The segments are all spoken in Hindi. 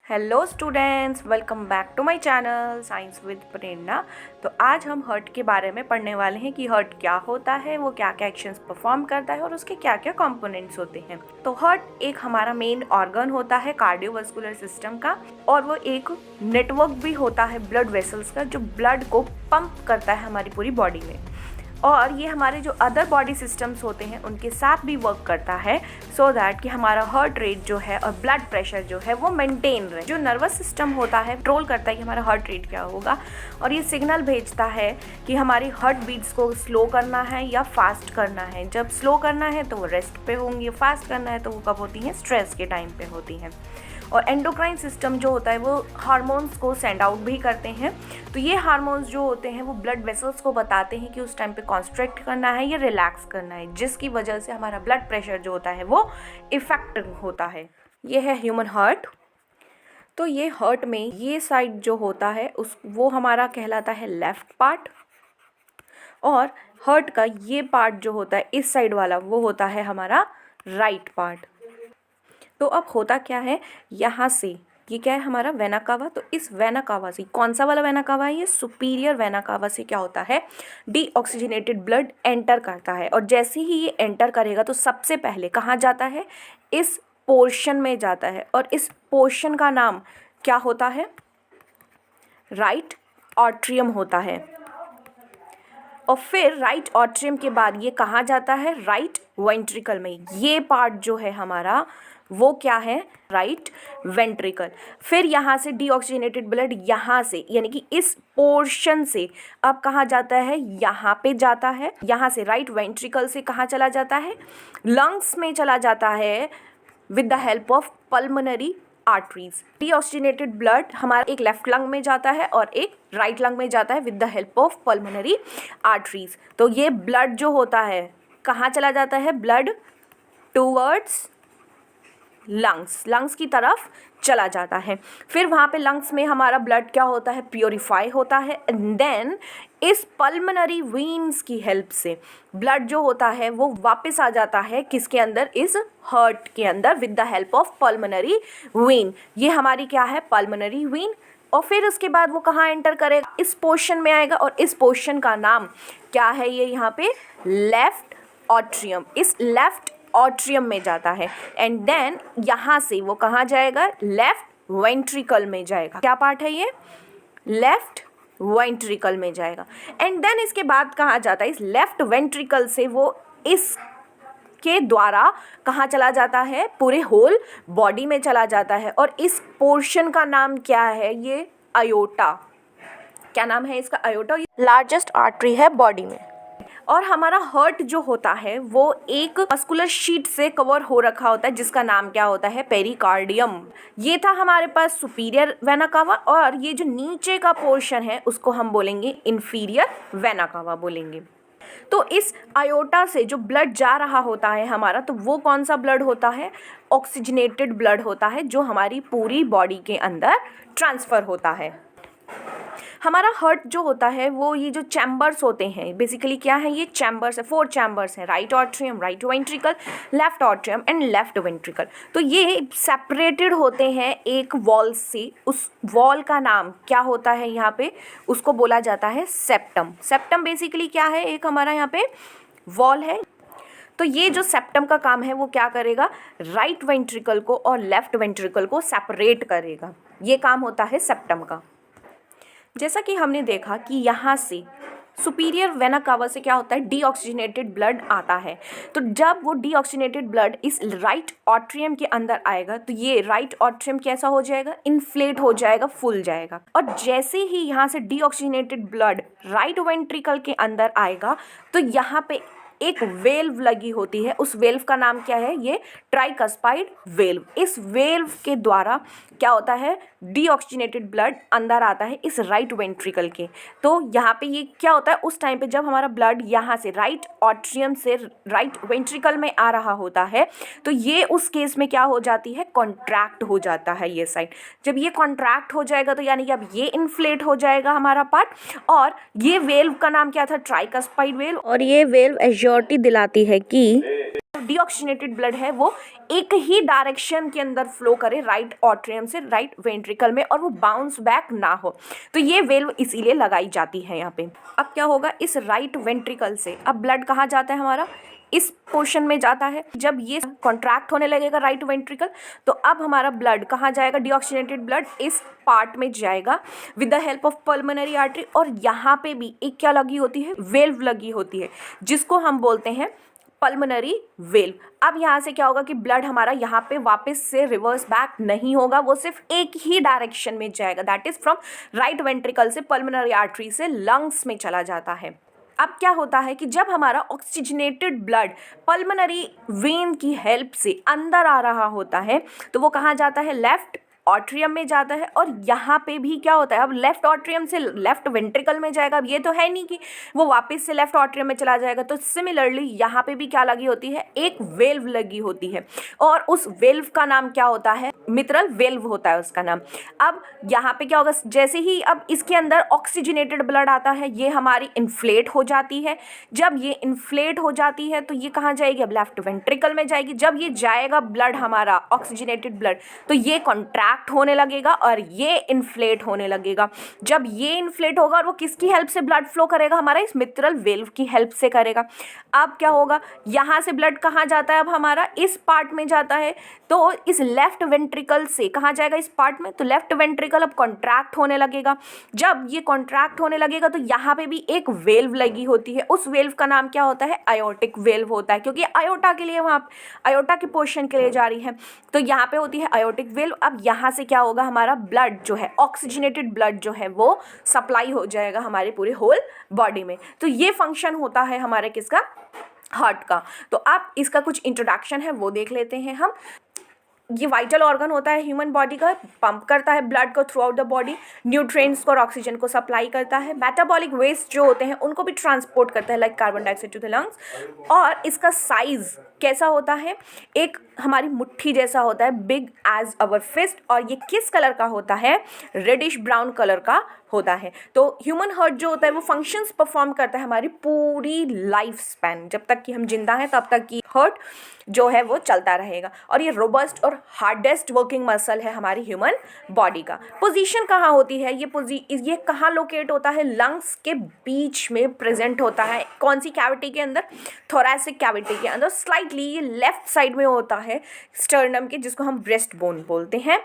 Hello students, welcome back to my channel science with Prerna. तो आज हम हार्ट के बारे में पढ़ने वाले हैं कि हार्ट क्या होता है, वो क्या क्या एक्शंस परफॉर्म करता है और उसके क्या क्या कंपोनेंट्स होते हैं। तो हार्ट एक हमारा मेन ऑर्गन होता है कार्डियोवास्कुलर सिस्टम का, और वो एक नेटवर्क भी होता है ब्लड वेसल्स का, जो ब्लड को पंप करता है हमारी पूरी बॉडी में। और ये हमारे जो अदर बॉडी सिस्टम्स होते हैं उनके साथ भी वर्क करता है, सो दैट कि हमारा हार्ट रेट जो है और ब्लड प्रेशर जो है वो मेंटेन रहे। जो नर्वस सिस्टम होता है कंट्रोल करता है कि हमारा हार्ट रेट क्या होगा, और ये सिग्नल भेजता है कि हमारी हार्ट बीट्स को स्लो करना है या फास्ट करना है। जब स्लो करना है तो वो रेस्ट पे होंगी, फास्ट करना है तो वो कब होती हैं, स्ट्रेस के टाइम पे होती हैं। और एंडोक्राइन सिस्टम जो होता है वो हार्मोन्स को सेंड आउट भी करते हैं। तो ये हार्मोन्स जो होते हैं वो ब्लड वेसल्स को बताते हैं कि उस टाइम पे कॉन्स्ट्रिक्ट करना है या रिलैक्स करना है, जिसकी वजह से हमारा ब्लड प्रेशर जो होता है वो इफेक्ट होता है। ये है ह्यूमन हार्ट। तो ये हार्ट में ये साइड जो होता है वो हमारा कहलाता है लेफ्ट पार्ट, और हार्ट का ये पार्ट जो होता है इस साइड वाला वो होता है हमारा राइट पार्ट। तो अब होता क्या है, यहाँ से ये क्या है हमारा वेना कावा। तो इस वेना कावा से, कौन सा वाला वेना कावा है, ये सुपीरियर वेना कावा से क्या होता है, डीऑक्सीजनेटेड ब्लड एंटर करता है। और जैसे ही ये एंटर करेगा तो सबसे पहले कहाँ जाता है, इस पोर्शन में जाता है, और इस पोर्शन का नाम क्या होता है, राइट ऑट्रियम होता है। और फिर राइट ऑट्रियम के बाद ये कहाँ जाता है, राइट वेंट्रिकल में। ये पार्ट जो है हमारा वो क्या है, राइट वेंट्रिकल। फिर यहाँ से डीऑक्सीजनेटेड ब्लड यहाँ से, यानी कि इस पोर्शन से अब कहाँ जाता है, यहाँ पे जाता है। यहाँ से राइट वेंट्रिकल से कहाँ चला जाता है, लंग्स में चला जाता है with the help of pulmonary arteries. Deoxygenated blood हमारा एक लेफ्ट लंग में जाता है और एक राइट लंग में जाता है with the help of pulmonary arteries. तो ये ब्लड जो होता है कहाँ चला जाता है, ब्लड टूवर्ड्स लंग्स की तरफ चला जाता है। फिर वहाँ पे लंग्स में हमारा ब्लड क्या होता है, प्योरीफाई होता है, एंड देन इस पल्मोनरी वेन्स की हेल्प से ब्लड जो होता है वो वापस आ जाता है किसके अंदर, इस हार्ट के अंदर with the help of pulmonary vein. ये हमारी क्या है, पल्मोनरी वेन। और फिर उसके बाद वो कहाँ एंटर करेगा, इस पोर्शन में आएगा, और इस पोर्शन का नाम क्या है, ये यहाँ पे लेफ्ट ऑट्रियम। इस लेफ्ट ऑट्रियम में जाता है, एंड देन यहाँ से वो कहाँ जाएगा, लेफ्ट वेंट्रिकल में जाएगा। क्या पार्ट है ये, लेफ्ट वेंट्रिकल में जाएगा। एंड देन इसके बाद कहाँ जाता है, इस लेफ्ट वेंट्रिकल से वो इस के द्वारा कहाँ चला जाता है, पूरे होल बॉडी में चला जाता है। और इस पोर्शन का नाम क्या है, ये अयोटा। क्या नाम है इसका, अयोटा। लार्जेस्ट आर्टरी है बॉडी में। और हमारा हार्ट जो होता है वो एक मस्कुलर शीट से कवर हो रखा होता है, जिसका नाम क्या होता है, पेरिकार्डियम। ये था हमारे पास सुपीरियर वेना कावा, और ये जो नीचे का पोर्शन है उसको हम बोलेंगे इंफीरियर वेना कावा बोलेंगे। तो इस अयोटा से जो ब्लड जा रहा होता है हमारा, तो वो कौन सा ब्लड होता है, ऑक्सीजनेटेड ब्लड होता है, जो हमारी पूरी बॉडी के अंदर ट्रांसफ़र होता है। हमारा हार्ट जो होता है वो ये जो चैम्बर्स होते हैं, बेसिकली क्या है, ये चैम्बर्स है, 4 चैम्बर्स हैं, right atrium, right ventricle, left atrium and left ventricle. तो ये सेपरेटेड होते हैं एक वॉल से। उस वॉल का नाम क्या होता है यहाँ पे, उसको बोला जाता है सेप्टम। सेप्टम बेसिकली क्या है, एक हमारा यहाँ पे वॉल है। तो ये जो सेप्टम का काम है वो क्या करेगा, राइट वेंट्रिकल को और लेफ्ट वेंट्रिकल को सेपरेट करेगा। ये काम होता है सेप्टम का। जैसा कि हमने देखा कि यहाँ से सुपीरियर वेना कावा से क्या होता है, डीऑक्सीजनेटेड ब्लड आता है। तो जब वो डीऑक्सीजनेटेड ब्लड इस राइट ऑट्रियम के अंदर आएगा तो ये राइट ऑट्रियम कैसा हो जाएगा, इन्फ्लेट हो जाएगा, फूल जाएगा। और जैसे ही यहाँ से डीऑक्सीजनेटेड ब्लड राइट वेंट्रिकल के अंदर आएगा तो यहाँ पे एक वेल्व लगी होती है। उस वेल्व का नाम क्या है, ये ट्राइकस्पाइड वेल्व। इस वेल्व के द्वारा क्या होता है, डीऑक्सीजनेटेड ब्लड अंदर आता है इस राइट वेंट्रिकल के। तो यहाँ पे ये क्या होता है, उस टाइम पे जब हमारा ब्लड यहाँ से राइट ऑट्रियम से राइट वेंट्रिकल में आ रहा होता है तो ये उस केस में क्या हो जाती है, कॉन्ट्रैक्ट हो जाता है ये साइड। जब ये कॉन्ट्रैक्ट हो जाएगा तो यानी कि अब ये इन्फ्लेट हो जाएगा हमारा पार्ट। और ये वेल्व का नाम क्या था, ट्राइकस्पाइड वेल्व। और ये वेल्व एश्योरिटी दिलाती है कि डीऑक्सीजनेटेड ब्लड है वो एक ही डायरेक्शन के अंदर फ्लो करे राइट ऑट्रियम से राइट वेंट्रिकल में, और वो बाउंस बैक ना हो। तो ये वेल्व इसीलिए लगाई जाती है यहाँ पे। अब क्या होगा, इस राइट वेंट्रिकल से अब ब्लड कहाँ जाता है हमारा, इस पोर्शन में जाता है। जब ये कॉन्ट्रैक्ट होने लगेगा राइट वेंट्रिकल, तो अब हमारा ब्लड कहाँ जाएगा, डीऑक्सीजनेटेड ब्लड इस पार्ट में जाएगा with the help of pulmonary artery. और यहाँ पे भी एक क्या लगी होती है, वेल्व लगी होती है, जिसको हम बोलते हैं पल्मोनरी वेल्व। अब यहाँ से क्या होगा कि ब्लड हमारा यहाँ पे वापस से रिवर्स बैक नहीं होगा, वो सिर्फ एक ही डायरेक्शन में जाएगा, that is from right ventricle से पल्मोनरी आर्टरी से लंग्स में चला जाता है। अब क्या होता है कि जब हमारा ऑक्सीजनेटेड ब्लड पल्मोनरी वेन की हेल्प से अंदर आ रहा होता है, तो वो कहाँ जाता है, लेफ्ट ऑट्रियम में जाता है। और यहाँ पे भी क्या होता है, अब लेफ्ट ऑट्रियम से लेफ्ट वेंट्रिकल में जाएगा। अब ये तो है नहीं कि वो वापस से लेफ्ट ऑट्रियम में चला जाएगा। तो सिमिलरली यहाँ पे भी क्या लगी होती है, एक वेल्व लगी होती है, और उस वेल्व का नाम क्या होता है, मित्रल वेल्व होता है उसका नाम। अब यहाँ पे क्या होगा, जैसे ही अब इसके अंदर ऑक्सीजनेटेड ब्लड आता है, ये हमारी इन्फ्लेट हो जाती है। जब ये इन्फ्लेट हो जाती है तो ये कहाँ जाएगी, अब लेफ्ट वेंट्रिकल में जाएगी। जब ये जाएगा ब्लड हमारा ऑक्सीजनेटेड ब्लड, तो ये कॉन्ट्रैक्ट होने लगेगा और ये इन्फ्लेट होने लगेगा। जब ये इन्फ्लेट होगा, और वो किसकी हेल्प से ब्लड फ्लो करेगा, हमारा इस मित्रल वेल्व की हेल्प से करेगा। अब क्या होगा, यहाँ से ब्लड कहाँ जाता है, अब हमारा इस पार्ट में जाता है। तो इस लेफ्ट वेंट्रिकल से कहाँ जाएगा, इस पार्ट में। तो लेफ्ट वेंट्रिकल अब कॉन्ट्रैक्ट होने लगेगा। जब ये कॉन्ट्रैक्ट होने लगेगा तो यहाँ पे भी एक वेल्व लगी होती है। उस वेल्व का नाम क्या होता है, आयोटिक वेल्व होता है, क्योंकि आयोटा के लिए वहाँ आयोटा के पोर्शन के लिए जा रही है। तो यहाँ पे होती है आयोटिक वेल्व। अब यहाँ से क्या होगा, हमारा ब्लड जो है, ऑक्सीजनेटेड ब्लड जो है, वो सप्लाई हो जाएगा हमारे पूरे होल बॉडी में। तो ये फंक्शन होता है हमारे किसका, हार्ट का। तो आप इसका कुछ इंट्रोडक्शन है वो देख लेते हैं हम। ये वाइटल ऑर्गन होता है ह्यूमन बॉडी का, पंप करता है ब्लड को throughout the body, nutrients को और ऑक्सीजन को सप्लाई करता है। मेटाबॉलिक वेस्ट जो होते हैं उनको भी ट्रांसपोर्ट करता है, like carbon dioxide to the lungs. और इसका साइज कैसा होता है, एक हमारी मुट्ठी जैसा होता है, बिग एज अवर फिस्ट। और ये किस कलर का होता है, रेडिश ब्राउन कलर का होता है। तो ह्यूमन हार्ट जो होता है वो फंक्शंस परफॉर्म करता है हमारी पूरी लाइफ स्पैन, जब तक कि हम जिंदा हैं तब तक की हार्ट जो है वो चलता रहेगा। और ये रोबस्ट और हार्डेस्ट वर्किंग मसल है हमारी ह्यूमन बॉडी का। पोजीशन कहाँ होती है, ये कहाँ लोकेट होता है, लंग्स के बीच में प्रेजेंट होता है। कौन सी कैविटी के अंदर, थोरैसिक कैविटी के अंदर। स्लाइटली ये लेफ्ट साइड में होता है स्टर्नम के, जिसको हम ब्रेस्ट बोन बोलते हैं।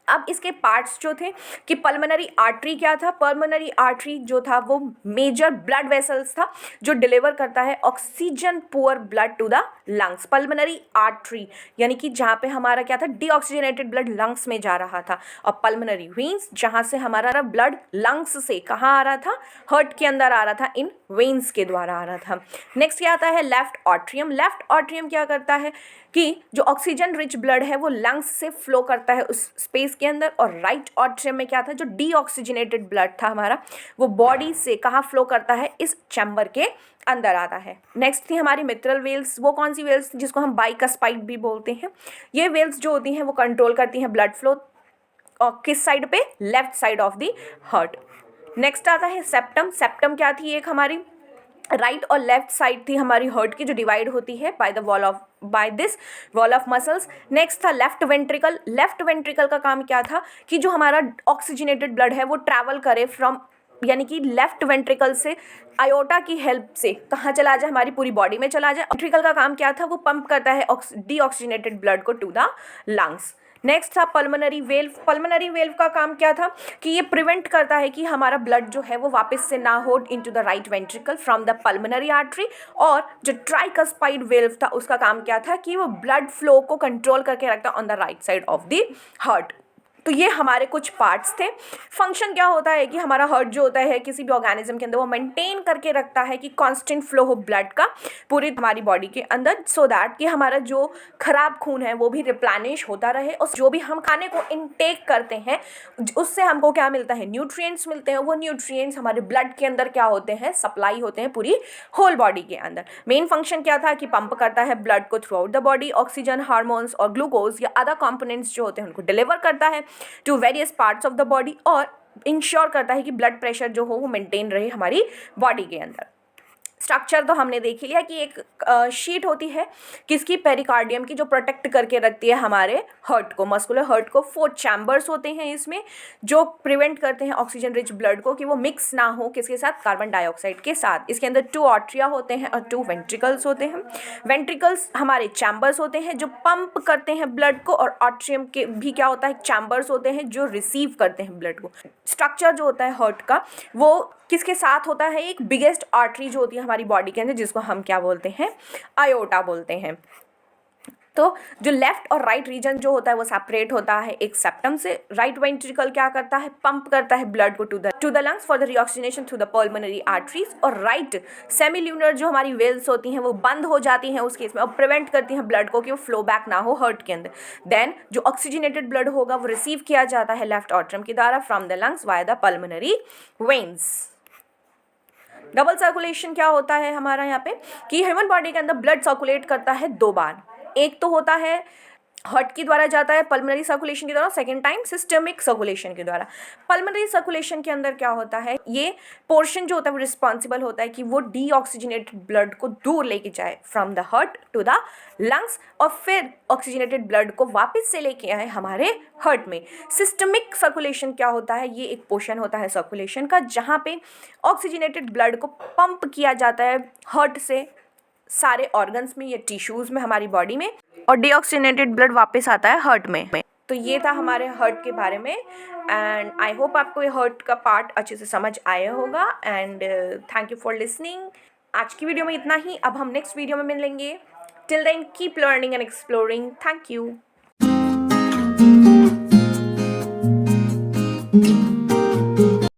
अब इसके पार्ट्स जो थे कि पल्मोनरी आर्टरी क्या था, पल्मोनरी आर्टरी जो था वो मेजर ब्लड वेसल्स था जो डिलीवर करता है oxygen poor blood to the lungs. Pulmonary artery यानी कि जहाँ पे हमारा क्या था, डीऑक्सीजनेटेड ब्लड लंग्स में जा रहा था। और पल्मोनरी वेन्स जहाँ से हमारा ब्लड लंग्स से कहाँ आ रहा था, हार्ट के अंदर आ रहा था, इन वेन्स के द्वारा आ रहा था। नेक्स्ट क्या आता है, लेफ्ट ऑट्रियम। लेफ्ट ऑट्रियम क्या करता है कि जो ऑक्सीजन रिच ब्लड है वो लंग्स से फ्लो करता है उस स्पेस के अंदर। और राइट ऑट्रियम में क्या था, जो डीऑक्सीजनेटेड ब्लड था हमारा, वो बॉडी से कहाँ फ्लो करता है, इस चैम्बर के अंदर आता है। नेक्स्ट थी हमारी मित्रल वेल्स। वो कौन सी वेल्स थी, जिसको हम बाइकस्पाइड भी बोलते हैं। ये वेल्स जो होती हैं वो कंट्रोल करती हैं ब्लड फ्लो, और किस साइड पे, left side of the heart. Next आता है सेप्टम। सेप्टम क्या थी, एक हमारी राइट और लेफ्ट साइड थी हमारी हार्ट की, जो डिवाइड होती है by this wall of muscles. Next था लेफ्ट वेंट्रिकल। लेफ्ट वेंट्रिकल का काम क्या था कि जो हमारा ऑक्सीजनेटेड ब्लड है वो ट्रैवल करे फ्रॉम, यानी कि लेफ्ट वेंट्रिकल से आयोटा की हेल्प से कहाँ चला जाए, हमारी पूरी बॉडी में चला जाए। वेंट्रिकल का काम क्या था, वो पंप करता है डीऑक्सीजनेटेड ब्लड को टू द लंग्स। नेक्स्ट था पल्मोनरी वेल्व। पल्मोनरी वेल्व का काम क्या था कि ये प्रिवेंट करता है कि हमारा ब्लड जो है वो वापस से ना हो into the right ventricle from the pulmonary artery. और जो ट्राइकस्पाइड वेल्व था उसका काम क्या था कि वो ब्लड फ्लो को कंट्रोल करके रखता on the right side of the heart. तो ये हमारे कुछ पार्ट्स थे। फंक्शन क्या होता है कि हमारा हार्ट जो होता है किसी भी ऑर्गेनिज्म के अंदर वो मेंटेन करके रखता है कि कांस्टेंट फ्लो हो ब्लड का पूरी हमारी बॉडी के अंदर, सो दैट कि हमारा जो खराब खून है वो भी रिप्लेनिश होता रहे। और जो भी हम खाने को इनटेक करते हैं उससे हमको क्या मिलता है, न्यूट्रिएंट्स मिलते हैं। वो न्यूट्रिएंट्स हमारे ब्लड के अंदर क्या होते हैं, सप्लाई होते हैं पूरी होल बॉडी के अंदर। मेन फंक्शन क्या था कि पंप करता है ब्लड को throughout the body, oxygen, hormones और ग्लूकोज या अदर कंपोनेंट्स जो होते हैं उनको डिलीवर करता है to various parts of the body, और इंश्योर करता है कि ब्लड प्रेशर जो हो वो मेंटेन रहे हमारी बॉडी के अंदर। स्ट्रक्चर तो हमने देख ही लिया कि एक शीट होती है किसकी, पेरिकार्डियम की, जो प्रोटेक्ट करके रखती है हमारे हार्ट को, मस्कुलर हार्ट को। 4 चैम्बर्स होते हैं इसमें जो प्रिवेंट करते हैं ऑक्सीजन रिच ब्लड को कि वो मिक्स ना हो किसके साथ, कार्बन डाइऑक्साइड के साथ। इसके अंदर 2 आर्टरिया होते हैं और 2 वेंट्रिकल्स होते हैं। वेंट्रिकल्स हमारे चैम्बर्स होते हैं जो पंप करते हैं ब्लड को, और आर्ट्रियम के भी क्या होता है, चैम्बर्स होते हैं जो रिसीव करते हैं ब्लड को। स्ट्रक्चर जो होता है हार्ट का वो किसके साथ होता है, एक बिगेस्ट आर्टरी जो होती है हमारी बॉडी के अंदर जिसको हम क्या बोलते हैं, आयोटा बोलते हैं। तो जो लेफ्ट और राइट रीजन जो होता है वो सेपरेट होता है एक सेप्टम से। राइट वेंट्रिकल क्या करता है, पंप करता है ब्लड को to the lungs for the reoxygenation through the pulmonary arteries, और राइट सेमील्यूनर जो हमारी वेल्स होती हैं वो बंद हो जाती हैं उस केस में और प्रिवेंट करती हैं ब्लड को कि वो फ्लो बैक ना हो हार्ट के अंदर। देन जो ऑक्सीजनेटेड ब्लड होगा वो रिसीव किया जाता है लेफ्ट आर्टरम के द्वारा from the lungs via the pulmonary veins. Double circulation क्या होता है हमारा यहाँ पे, कि ह्यूमन बॉडी के अंदर ब्लड सर्कुलेट करता है 2 बार। एक तो होता है हार्ट के द्वारा जाता है पल्मोनरी सर्कुलेशन के द्वारा, सेकेंड टाइम सिस्टमिक सर्कुलेशन के द्वारा। पल्मोनरी सर्कुलेशन के अंदर क्या होता है, ये पोर्शन जो होता है वो रिस्पॉन्सिबल होता है कि वो डीऑक्सीजनेटेड ब्लड को दूर लेके जाए from the heart to the lungs, और फिर ऑक्सीजनेटेड ब्लड को वापस से लेके आए हमारे हार्ट में। सिस्टमिक सर्कुलेशन क्या होता है, ये एक पोर्शन होता है सर्कुलेशन का जहाँ पे ऑक्सीजनेटेड ब्लड को पंप किया जाता है हार्ट से सारे ऑर्गन्स में या टिश्यूज़ में हमारी बॉडी में, और डीऑक्सीजनेटेड ब्लड वापस आता है हार्ट में। तो ये था हमारे हार्ट के बारे में, एंड आई होप आपको ये हार्ट का पार्ट अच्छे से समझ आया होगा, and thank you for listening. आज की वीडियो में इतना ही, अब हम नेक्स्ट वीडियो में मिलेंगे। Till then keep learning and exploring. Thank you.